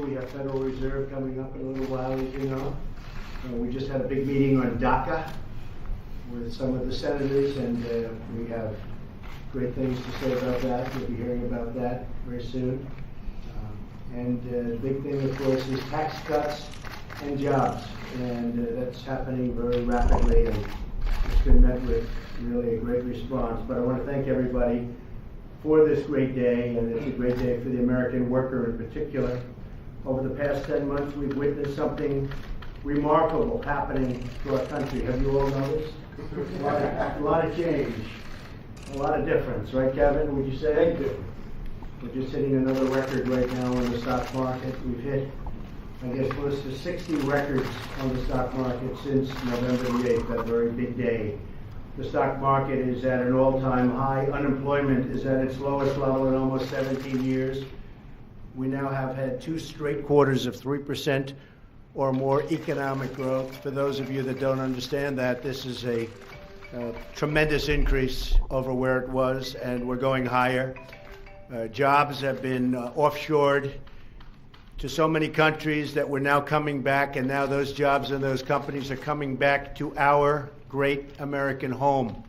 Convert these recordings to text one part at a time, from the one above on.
We have Federal Reserve coming up in a little while, as you know. We just had a big meeting on DACA with some of the senators, and we have great things to say about that. You'll be hearing about that very soon. And the big thing, of course, is tax cuts and jobs, and that's happening very rapidly, and it's been met with really a great response. But I want to thank everybody for this great day, and it's a great day for the American worker in particular. Over the past 10 months, we've witnessed something remarkable happening to our country. Have you all noticed? A lot of change, a lot of difference, right, Kevin? Would you say? Thank you. We're just hitting another record right now in the stock market. We've hit, I guess, close to 60 records on the stock market since November the 8th, that very big day. The stock market is at an all-time high. Unemployment is at its lowest level in almost 17 years. We now have had 2 straight quarters of 3% or more economic growth. For those of you that don't understand that, this is a tremendous increase over where it was, and we're going higher. Jobs have been offshored to so many countries that we're now coming back, and now those jobs and those companies are coming back to our great American home.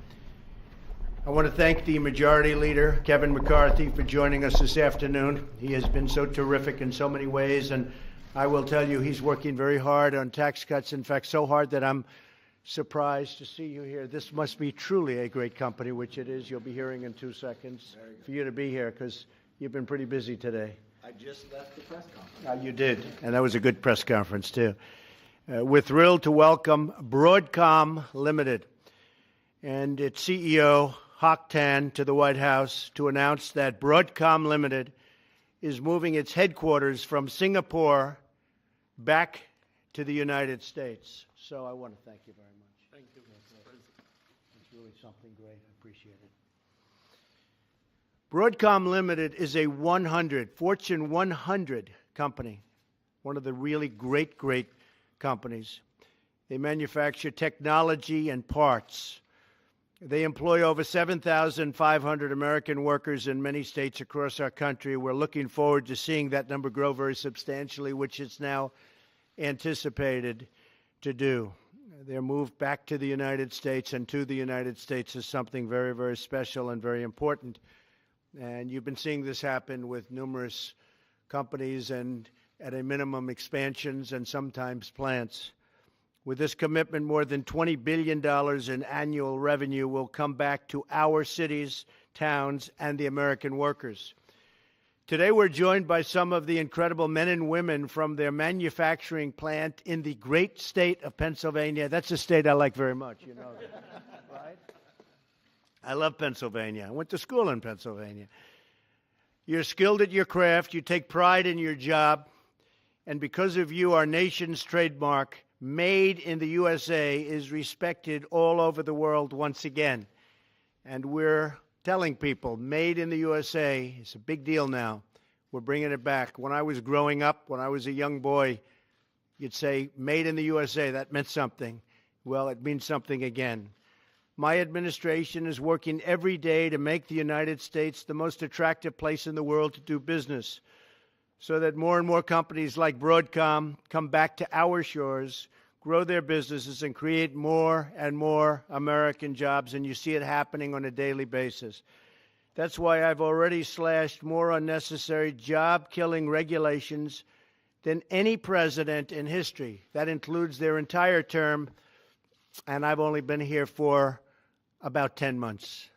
I want to thank the Majority Leader, Kevin McCarthy, for joining us this afternoon. He has been so terrific in so many ways, and I will tell you he's working very hard on tax cuts, in fact, so hard that I'm surprised to see you here. This must be truly a great company, which it is. You'll be hearing in 2 seconds for you to be here, because you've been pretty busy today. I just left the press conference. You did, and that was a good press conference, too. We're thrilled to welcome Broadcom Limited and its CEO, Hock Tan, to the White House to announce that Broadcom Limited is moving its headquarters from Singapore back to the United States. So I want to thank you very much. Thank you, Mr. President. It's really something great. I appreciate it. Broadcom Limited is a Fortune 100 company, one of the really great companies. They manufacture technology and parts. They employ over 7,500 American workers in many states across our country. We're looking forward to seeing that number grow very substantially, which it's now anticipated to do. Their move back to the United States and to the United States is something very, very special and very important. And you've been seeing this happen with numerous companies and, at a minimum, expansions and sometimes plants. With this commitment, more than $20 billion in annual revenue will come back to our cities, towns, and the American workers. Today, we're joined by some of the incredible men and women from their manufacturing plant in the great state of Pennsylvania. That's a state I like very much, you know, right? I love Pennsylvania. I went to school in Pennsylvania. You're skilled at your craft. You take pride in your job. And because of you, our nation's trademark, Made in the USA, is respected all over the world once again. And we're telling people, Made in the USA is a big deal now. We're bringing it back. When I was growing up, when I was a young boy, you'd say, Made in the USA, that meant something. Well, it means something again. My administration is working every day to make the United States the most attractive place in the world to do business, so that more and more companies like Broadcom come back to our shores, grow their businesses, and create more and more American jobs. And you see it happening on a daily basis. That's why I've already slashed more unnecessary job-killing regulations than any president in history. That includes their entire term, and I've only been here for about 10 months.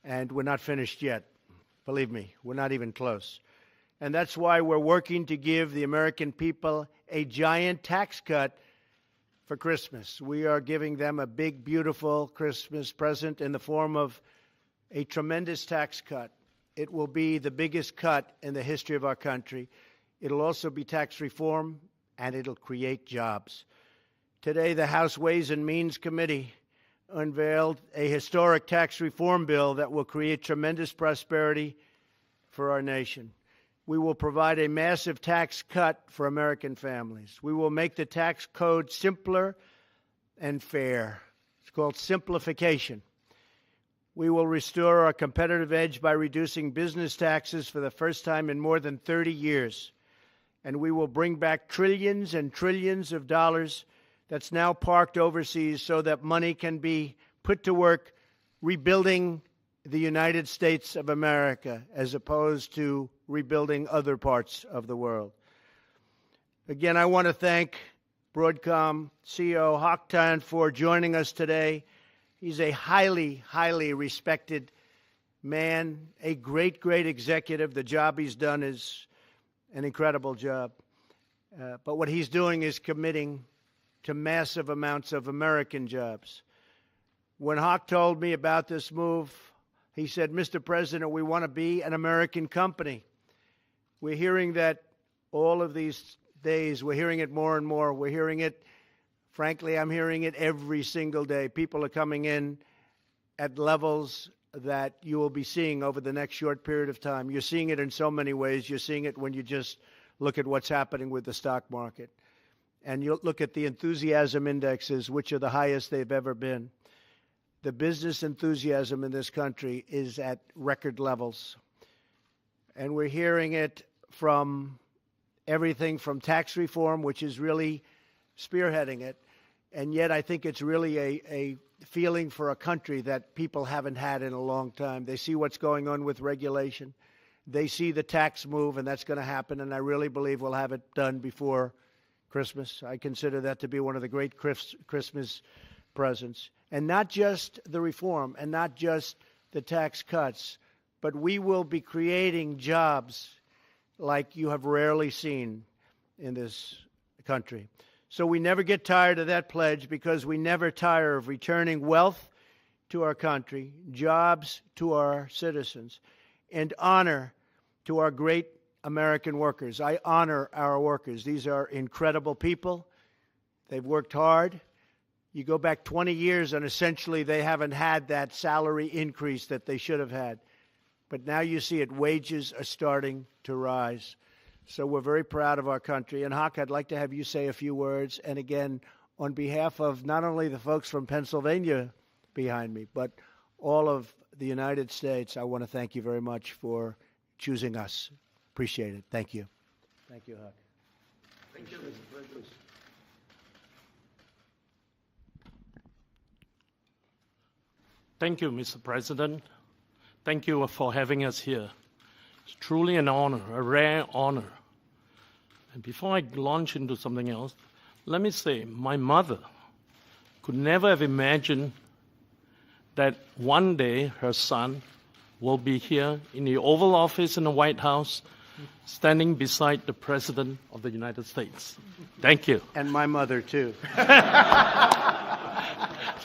And we're not finished yet. Believe me, we're not even close. And that's why we're working to give the American people a giant tax cut for Christmas. We are giving them a big, beautiful Christmas present in the form of a tremendous tax cut. It will be the biggest cut in the history of our country. It'll also be tax reform, and it'll create jobs. Today, the House Ways and Means Committee unveiled a historic tax reform bill that will create tremendous prosperity for our nation. We will provide a massive tax cut for American families. We will make the tax code simpler and fair. It's called simplification. We will restore our competitive edge by reducing business taxes for the first time in more than 30 years. and we will bring back trillions and trillions of dollars that's now parked overseas so that money can be put to work rebuilding the United States of America as opposed to rebuilding other parts of the world. Again, I want to thank Broadcom CEO Hock Tan for joining us today. He's a highly, highly respected man, a great, great executive. The job he's done is an incredible job. But what he's doing is committing to massive amounts of American jobs. When Hock told me about this move, he said, Mr. President, we want to be an American company. We're hearing that all of these days. We're hearing it more and more. We're hearing it, frankly, I'm hearing it every single day. People are coming in at levels that you will be seeing over the next short period of time. You're seeing it in so many ways. You're seeing it when you just look at what's happening with the stock market. And you look at the enthusiasm indexes, which are the highest they've ever been. The business enthusiasm in this country is at record levels. And we're hearing it from everything from tax reform, which is really spearheading it. And yet I think it's really a feeling for a country that people haven't had in a long time. They see what's going on with regulation. They see the tax move, and that's going to happen, and I really believe we'll have it done before Christmas. I consider that to be one of the great Christmas presents. And not just the reform and not just the tax cuts, but we will be creating jobs like you have rarely seen in this country. So we never get tired of that pledge because we never tire of returning wealth to our country, jobs to our citizens, and honor to our great American workers. I honor our workers. These are incredible people. They've worked hard. You go back 20 years and essentially they haven't had that salary increase that they should have had. But now you see it, wages are starting to rise. So we're very proud of our country. And Hock, I'd like to have you say a few words. And again, on behalf of not only the folks from Pennsylvania behind me, but all of the United States, I want to thank you very much for choosing us. Appreciate it. Thank you. Thank you, Hock. Thank you. Thank you, Mr. President. Thank you for having us here. It's truly an honor, a rare honor. And before I launch into something else, let me say my mother could never have imagined that one day her son will be here in the Oval Office in the White House, standing beside the President of the United States. Thank you. And my mother, too.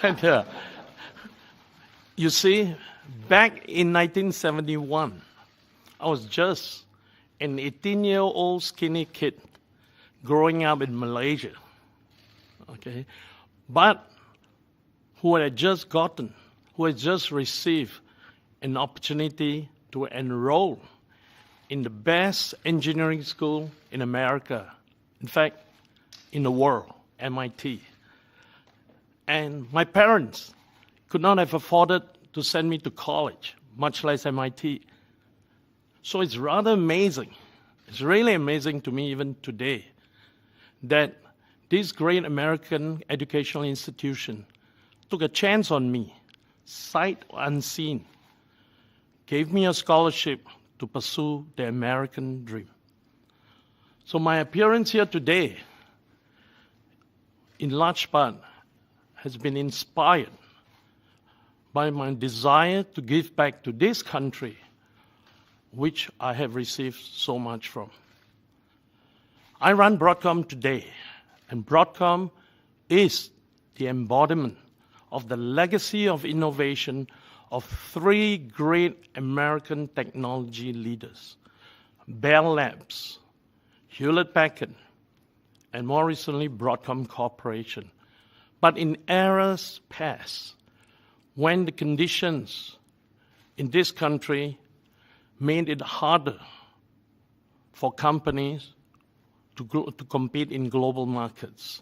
And, you see, back in 1971, I was just an 18-year-old skinny kid growing up in Malaysia, okay? But who had just received an opportunity to enroll in the best engineering school in America, in fact, in the world, MIT. And my parents could not have afforded to send me to college, much less MIT. So it's rather amazing, it's really amazing to me even today, that this great American educational institution took a chance on me, sight unseen, gave me a scholarship to pursue the American dream. So my appearance here today, in large part, has been inspired by my desire to give back to this country, which I have received so much from. I run Broadcom today, and Broadcom is the embodiment of the legacy of innovation of three great American technology leaders, Bell Labs, Hewlett-Packard, and more recently, Broadcom Corporation. But in eras past, when the conditions in this country made it harder for companies to compete in global markets,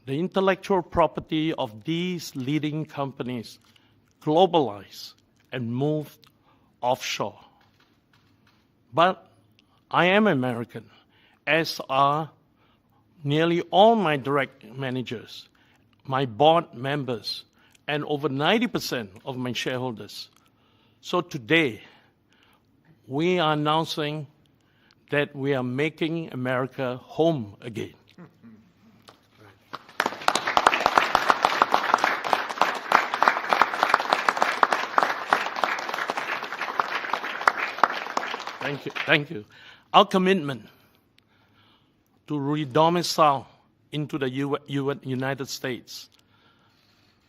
the intellectual property of these leading companies globalized and moved offshore. But I am American, as are nearly all my direct managers, my board members, and over 90% of my shareholders. So today, we are announcing that we are making America home again. Thank you. Our commitment to redomicile into the United States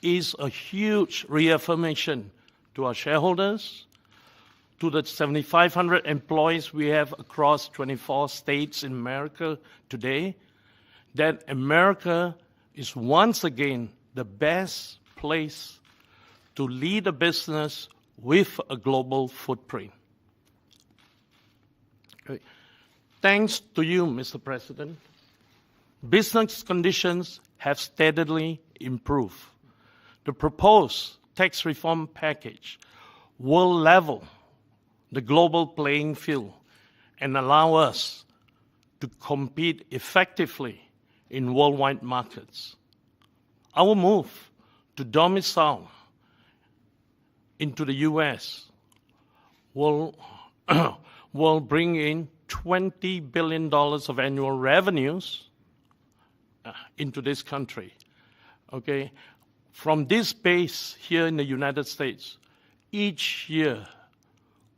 is a huge reaffirmation to our shareholders, to the 7,500 employees we have across 24 states in America today, that America is once again the best place to lead a business with a global footprint. Thanks to you, Mr. President, business conditions have steadily improved. The proposed tax reform package will level the global playing field and allow us to compete effectively in worldwide markets. Our move to domicile into the U.S. will bring in $20 billion of annual revenues into this country. Okay? From this base here in the United States, each year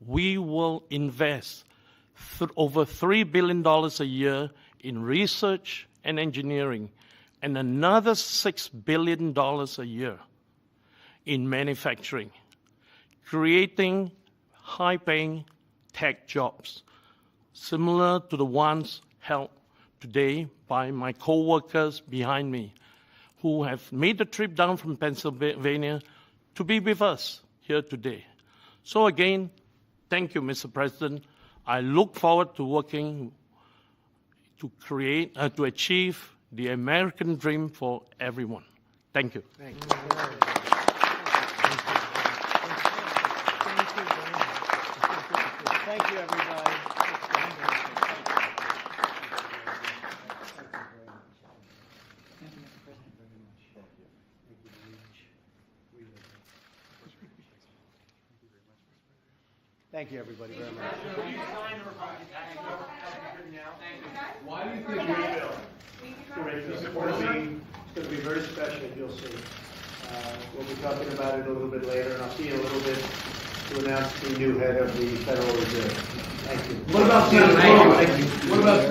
we will invest over $3 billion a year in research and engineering, and another $6 billion a year in manufacturing, creating high-paying tech jobs, similar to the ones held today by my co-workers behind me, who have made the trip down from Pennsylvania to be with us here today. So again, thank you, Mr. President. I look forward to working to achieve the American dream for everyone. Thank you. Thank you. Thank you, everybody. Thank you, everybody, very much. Why do you think It's going to be very special, you'll see. We'll be talking about it a little bit later, and I'll see you in a little bit to announce the new head of the Federal Reserve. Thank you. What about Santa Claus? What about